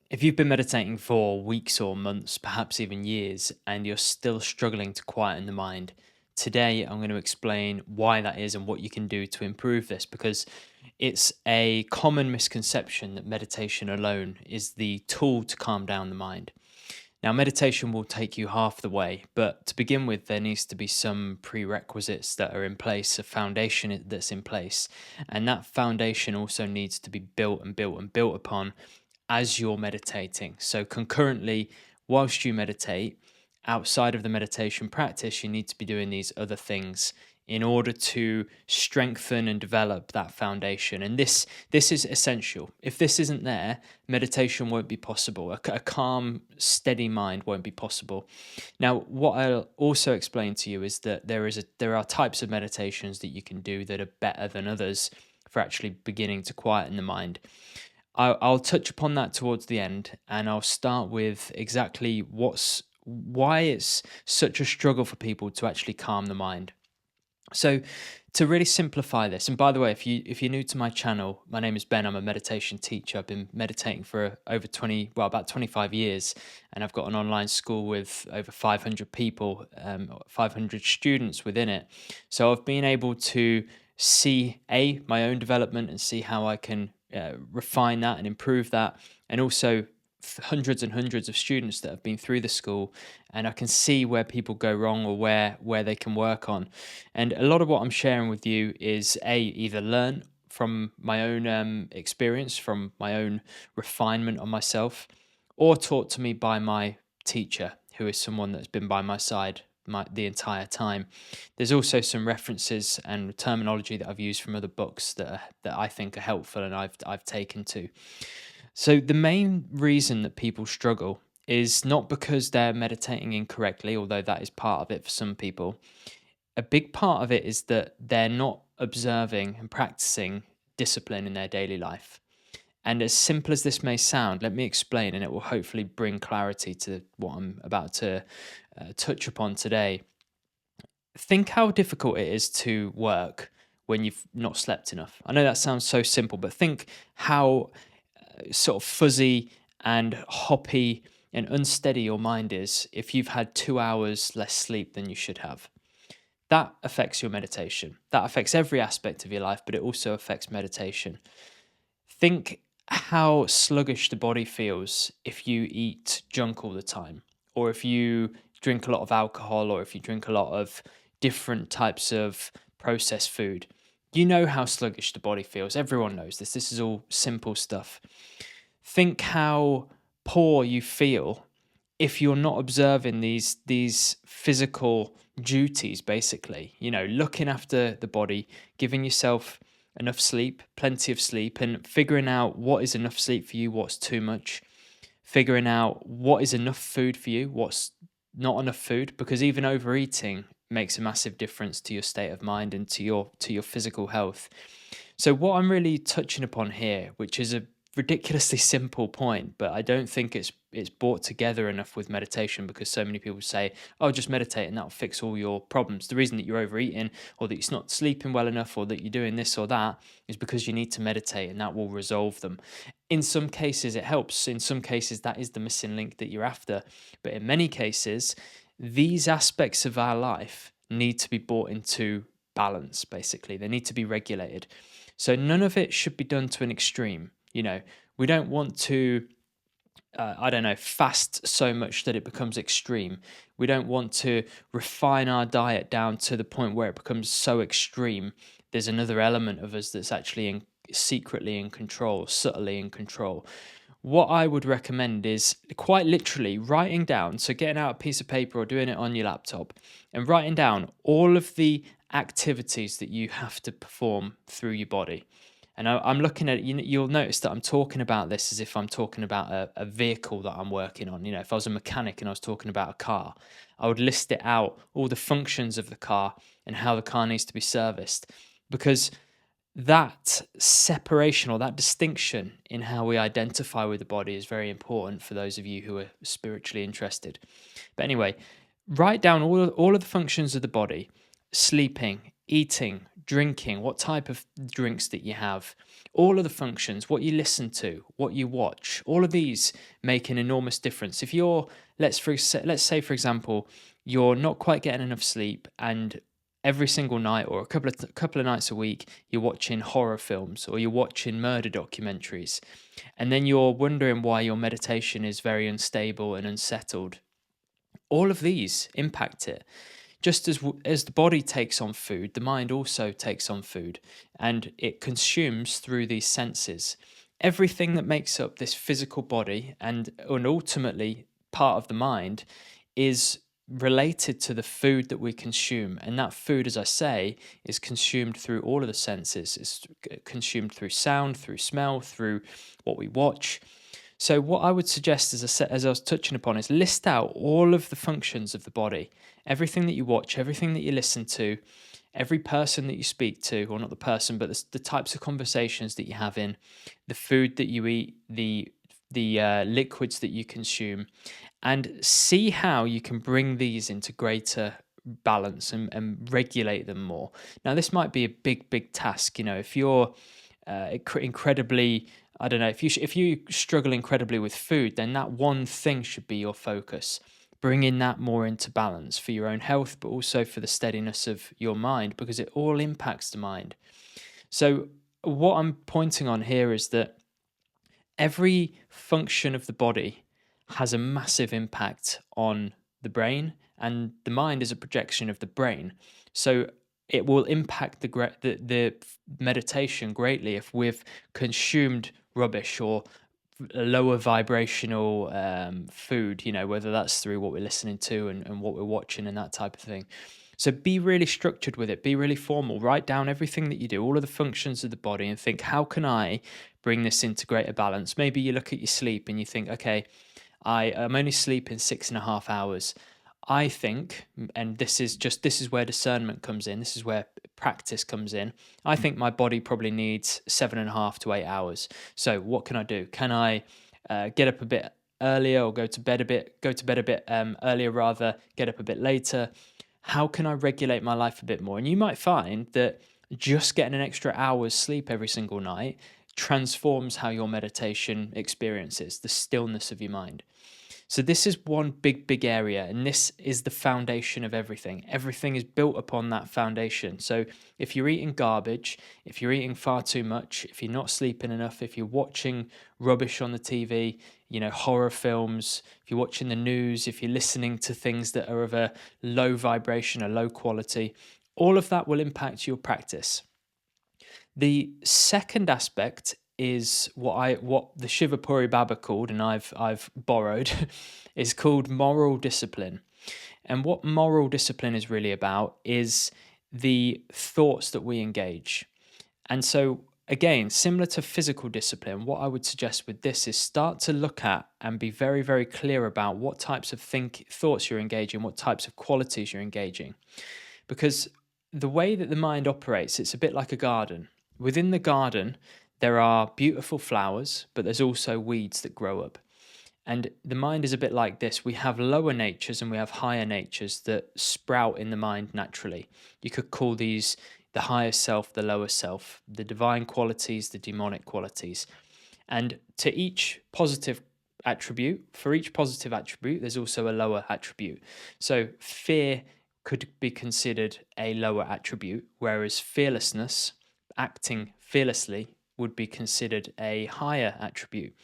If you've been meditating for weeks or months, perhaps even years, and you're still struggling to quieten the mind, today I'm going to explain why that is and what you can do to improve this because it's a common misconception that meditation alone is the tool to calm down the mind. Now, meditation will take you half the way, but to begin with, there needs to be some prerequisites that are in place, a foundation that's in place. And that foundation also needs to be built and built and built upon as you're meditating. So, concurrently, whilst you meditate, outside of the meditation practice, you need to be doing these other things in order to strengthen and develop that foundation. And this is essential. If this isn't there, meditation won't be possible. A calm, steady mind won't be possible. Now, what I'll also explain to you is that there are types of meditations that you can do that are better than others for actually beginning to quieten the mind. I'll touch upon that towards the end, and I'll start with exactly why it's such a struggle for people to actually calm the mind. So, to really simplify this, and by the way, if you're new to my channel, my name is Ben. I'm a meditation teacher. I've been meditating for over 20, well, about 25 years, and I've got an online school with over 500 people, 500 students within it. So I've been able to see my own development and see how I can refine that and improve that, and also hundreds and hundreds of students that have been through the school, and I can see where people go wrong or where they can work on. And a lot of what I'm sharing with you is either learn from my own experience, from my own refinement on myself, or taught to me by my teacher, who is someone that's been by my side the entire time. There's also some references and terminology that I've used from other books that I think are helpful and I've taken to. So the main reason that people struggle is not because they're meditating incorrectly, although that is part of it for some people. A big part of it is that they're not observing and practicing discipline in their daily life. And as simple as this may sound, let me explain, and it will hopefully bring clarity to what I'm about to touch upon today. Think how difficult it is to work when you've not slept enough. I know that sounds so simple, but think how sort of fuzzy and hoppy and unsteady your mind is if you've had 2 hours less sleep than you should have. That affects your meditation. That affects every aspect of your life, but it also affects meditation. Think how sluggish the body feels if you eat junk all the time, or if you drink a lot of alcohol, or if you drink a lot of different types of processed food. You know how sluggish the body feels. Everyone knows this. This is all simple stuff. Think how poor you feel if you're not observing these physical duties, basically, looking after the body, giving yourself enough sleep, plenty of sleep, and figuring out what is enough sleep for you, what's too much, figuring out what is enough food for you, what's not enough food, because even overeating makes a massive difference to your state of mind and to your physical health. So what I'm really touching upon here, which is a ridiculously simple point, but I don't think it's brought together enough with meditation, because so many people say, "Oh, just meditate and that'll fix all your problems." The reason that you're overeating, or that you're not sleeping well enough, or that you're doing this or that, is because you need to meditate and that will resolve them. In some cases, it helps. In some cases, that is the missing link that you're after. But in many cases, these aspects of our life need to be brought into balance, basically. They need to be regulated. So none of it should be done to an extreme. We don't want to, I don't know, fast so much that it becomes extreme. We don't want to refine our diet down to the point where it becomes so extreme. There's another element of us that's actually secretly in control, subtly in control. What I would recommend is quite literally writing down, so getting out a piece of paper or doing it on your laptop and writing down all of the activities that you have to perform through your body. And I'm looking at it, you'll notice that I'm talking about this as if I'm talking about a vehicle that I'm working on. If I was a mechanic and I was talking about a car, I would list it out, all the functions of the car and how the car needs to be serviced. Because that separation or that distinction in how we identify with the body is very important for those of you who are spiritually interested. But anyway, write down all of the functions of the body: sleeping, eating, drinking, what type of drinks that you have, All of the functions, what you listen to, what you watch, all of these make an enormous difference. If you're, let's say for example, you're not quite getting enough sleep, and every single night or a couple of nights a week you're watching horror films or you're watching murder documentaries, and then you're wondering why your meditation is very unstable and unsettled. All of these impact it. Just as the body takes on food, the mind also takes on food, and it consumes through these senses. Everything that makes up this physical body and ultimately part of the mind is related to the food that we consume. And that food, as I say, is consumed through all of the senses. It's consumed through sound, through smell, through what we watch. So what I would suggest, as I was touching upon, is list out all of the functions of the body, everything that you watch, everything that you listen to, every person that you speak to, or not the person, but the types of conversations that you have in, the food that you eat, the liquids that you consume, and see how you can bring these into greater balance and regulate them more. Now, this might be a big task. If you're incredibly, I don't know, if you struggle incredibly with food, then that one thing should be your focus. Bringing that more into balance for your own health, but also for the steadiness of your mind, because it all impacts the mind. So, what I'm pointing on here is that every function of the body has a massive impact on the brain, and the mind is a projection of the brain. So it will impact the meditation greatly if we've consumed rubbish or lower vibrational food, whether that's through what we're listening to and what we're watching and that type of thing. So be really structured with it, be really formal, write down everything that you do, all of the functions of the body, and think, how can I bring this into greater balance? Maybe you look at your sleep and you think, okay, I'm only sleeping 6.5 hours. I think, and this is where discernment comes in, this is where practice comes in. I think my body probably needs 7.5 to 8 hours. So what can I do? Can I get up a bit earlier, or go to bed a bit earlier rather, get up a bit later? How can I regulate my life a bit more? And you might find that just getting an extra hour's sleep every single night transforms how your meditation experience is, the stillness of your mind. So this is one big area, and this is the foundation of everything. Everything is built upon that foundation. So if you're eating garbage, if you're eating far too much, if you're not sleeping enough, if you're watching rubbish on the TV, horror films, if you're watching the news, if you're listening to things that are of a low vibration, a low quality, all of that will impact your practice. The second aspect is what the Shivapuri Baba called, and I've borrowed, is called moral discipline. And what moral discipline is really about is the thoughts that we engage. And so again, similar to physical discipline, what I would suggest with this is start to look at and be very clear about what types of thoughts you're engaging, what types of qualities you're engaging. Because the way that the mind operates, it's a bit like a garden. Within the garden, there are beautiful flowers, but there's also weeds that grow up. And the mind is a bit like this. We have lower natures and we have higher natures that sprout in the mind naturally. You could call these the higher self, the lower self, the divine qualities, the demonic qualities. And to each positive attribute, for each positive attribute, there's also a lower attribute. So fear could be considered a lower attribute, whereas fearlessness, acting fearlessly, would be considered a higher attribute.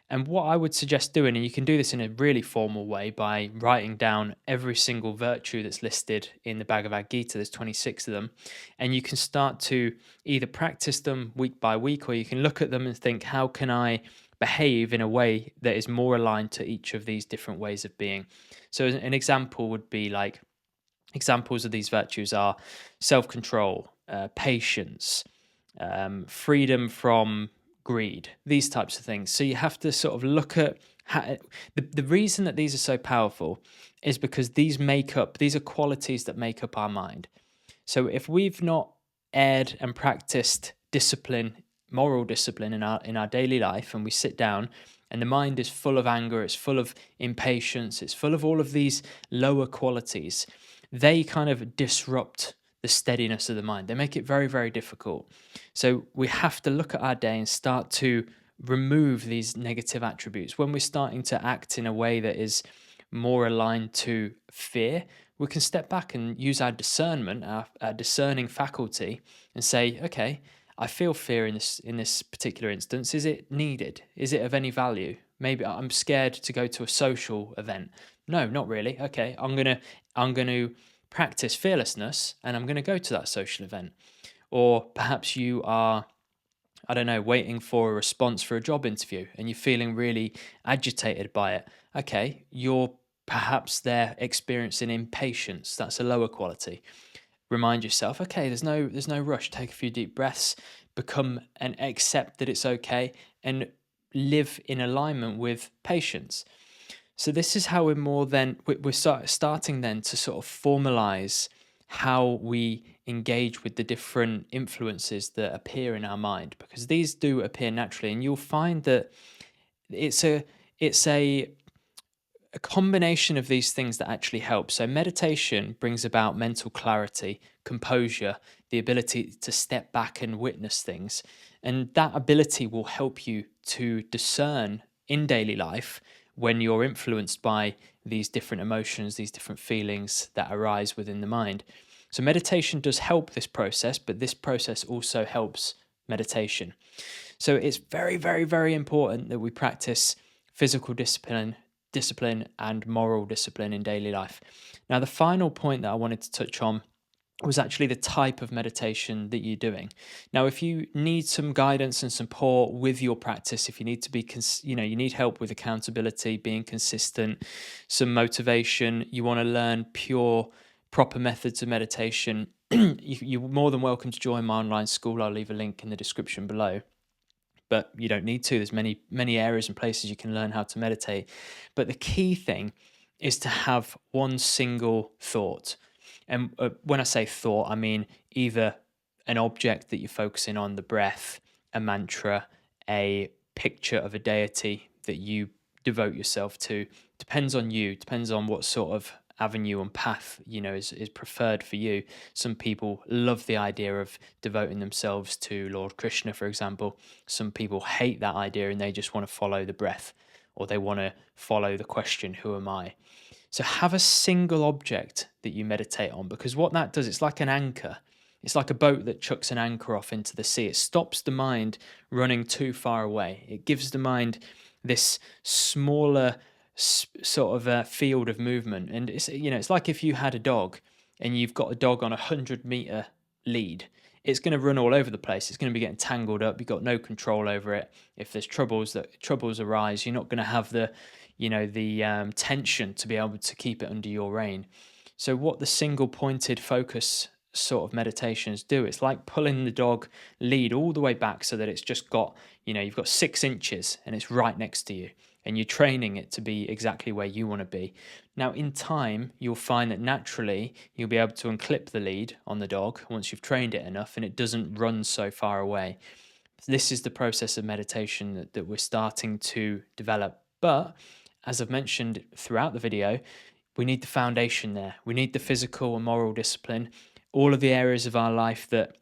And what I would suggest doing, and you can do this in a really formal way by writing down every single virtue that's listed in the Bhagavad Gita, there's 26 of them, and you can start to either practice them week by week, or you can look at them and think, how can I behave in a way that is more aligned to each of these different ways of being? So an example would be like, examples of these virtues are self-control, patience, freedom from greed, these types of things. So you have to sort of look at how, the reason that these are so powerful is because these are qualities that make up our mind. So if we've not aired and practiced discipline, moral discipline in our daily life, and we sit down and the mind is full of anger, it's full of impatience, it's full of all of these lower qualities, they kind of disrupt the steadiness of the mind. They make it very, very difficult. So we have to look at our day and start to remove these negative attributes. When we're starting to act in a way that is more aligned to fear, we can step back and use our discernment, our discerning faculty, and say, okay, I feel fear in this particular instance. Is it needed? Is it of any value? Maybe I'm scared to go to a social event. No, not really. Okay, I'm gonna practice fearlessness and I'm gonna go to that social event. Or perhaps you are, I don't know, waiting for a response for a job interview and you're feeling really agitated by it. Okay, you're perhaps there experiencing impatience. That's a lower quality. Remind yourself, okay, there's no rush. Take a few deep breaths, become and accept that it's okay, and live in alignment with patience. So this is how we're more than starting then to sort of formalize how we engage with the different influences that appear in our mind, because these do appear naturally, and you'll find that it's a it's a combination of these things that actually help. So, meditation brings about mental clarity, composure, the ability to step back and witness things. And that ability will help you to discern in daily life when you're influenced by these different emotions, these different feelings that arise within the mind. So, meditation does help this process, but this process also helps meditation. So it's very, very, very important that we practice physical discipline and moral discipline in daily life. Now, the final point that I wanted to touch on was actually the type of meditation that you're doing. Now, if you need some guidance and support with your practice, if you need to be, you need help with accountability, being consistent, some motivation, you want to learn pure, proper methods of meditation, you're more than welcome to join my online school. I'll leave a link in the description below, but you don't need to. There's many areas and places you can learn how to meditate. But the key thing is to have one single thought. And when I say thought, I mean either an object that you're focusing on, the breath, a mantra, a picture of a deity that you devote yourself to. Depends on you, depends on what sort of avenue and path is preferred for you. Some people love the idea of devoting themselves to Lord Krishna, for example. Some people hate that idea and they just want to follow the breath, or they want to follow the question, who am I? So have a single object that you meditate on, because what that does, it's like an anchor. It's like a boat that chucks an anchor off into the sea. It stops the mind running too far away. It gives the mind this smaller sort of field of movement. And it's like if you had a dog and you've got a dog on 100-meter lead. It's going to run all over the place. It's going to be getting tangled up. You've got no control over it. If there's troubles arise, you're not going to have the tension to be able to keep it under your reign. So what the single pointed focus sort of meditations do, it's like pulling the dog lead all the way back so that it's just got, you've got 6 inches and it's right next to you, and you're training it to be exactly where you want to be. Now, in time, you'll find that naturally you'll be able to unclip the lead on the dog once you've trained it enough and it doesn't run so far away. This is the process of meditation that we're starting to develop. But as I've mentioned throughout the video, we need the foundation there. We need the physical and moral discipline, all of the areas of our life that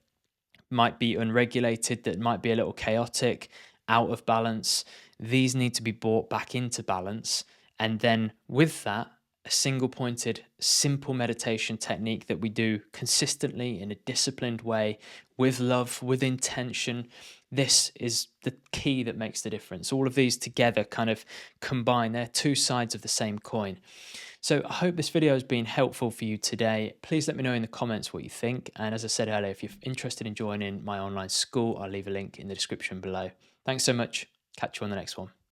might be unregulated, that might be a little chaotic, out of balance. These need to be brought back into balance. And then with that, a single pointed, simple meditation technique that we do consistently in a disciplined way, with love, with intention. This is the key that makes the difference. All of these together kind of combine. They're two sides of the same coin. So I hope this video has been helpful for you today. Please let me know in the comments what you think. And as I said earlier, if you're interested in joining my online school, I'll leave a link in the description below. Thanks so much. Catch you on the next one.